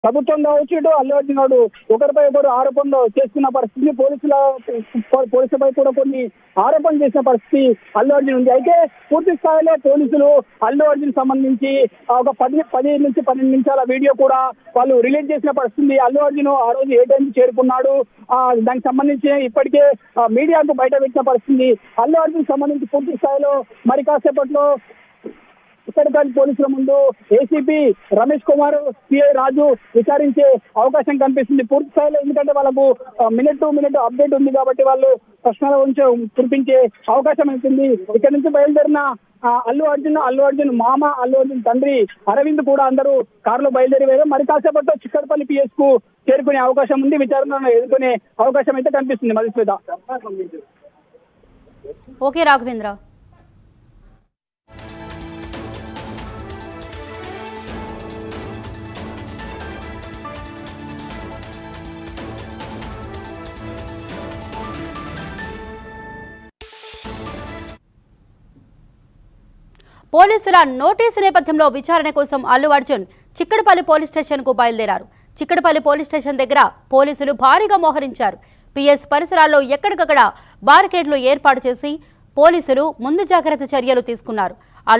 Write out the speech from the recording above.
ప్రభుత్వం కావచ్చు ఇటు అల్లు అర్జున్ గారు ఒకరిపై ఒకరు ఆరోపణలు చేస్తున్న పరిస్థితి, పోలీసులపై కూడా కొన్ని ఆరోపణలు చేసిన పరిస్థితి అల్లు అర్జున్ ఉంది. అయితే పూర్తి స్థాయిలో పోలీసులు అల్లు అర్జున్ సంబంధించి ఒక 10 నుంచి 12 నిమిషాల వీడియో కూడా వాళ్ళు రిలీజ్ చేసిన పరిస్థితి. అల్లు అర్జున్ ఆ రోజు ఏ టైంకి చేరుకున్నాడు, దానికి సంబంధించి ఇప్పటికే మీడియాకు బయట పెట్టిన పరిస్థితి. అల్లు అర్జున్ సంబంధించి పూర్తి స్థాయిలో మరి కాసేపట్లో ఉత్తరకాశీ పోలీసుల ముందు ఏసీపీ రమేష్ కుమార్, సిఐ రాజు విచారించే అవకాశం కనిపిస్తుంది పూర్తి స్థాయిలో. ఎందుకంటే వాళ్ళకు మినిట్ టు మినిట్ అప్డేట్ ఉంది కాబట్టి వాళ్ళు ప్రశ్నల గురించి కురిపించే అవకాశం ఉంటుంది. ఇక్కడ నుంచి బయలుదేరిన అల్లు అర్జున్ మామ, అల్లు అర్జున్ తండ్రి అరవింద్ కూడా అందరూ కారులో బయలుదేరి వేరు. మరి కాసేపట్లో చిక్కడపల్లి పిఎస్ కు చేరుకునే అవకాశం ఉంది, విచారణను ఎదుర్కొనే అవకాశం అయితే కనిపిస్తుంది. మధుశ్వేత. ఓకే రాఘవేంద్ర. పోలీసుల నోటీసు నేపథ్యంలో విచారణ కోసం అల్లు అర్జున్ చిక్కడపల్లి పోలీస్ స్టేషన్ కు బయలుదేరారు. చిక్కడపల్లి పోలీస్ స్టేషన్ దగ్గర పోలీసులు భారీగా మోహరించారు. పిఎస్ పరిసరాల్లో ఎక్కడికక్కడ బారికేడ్లు ఏర్పాటు చేసి పోలీసులు ముందు జాగ్రత్త చర్యలు తీసుకున్నారు.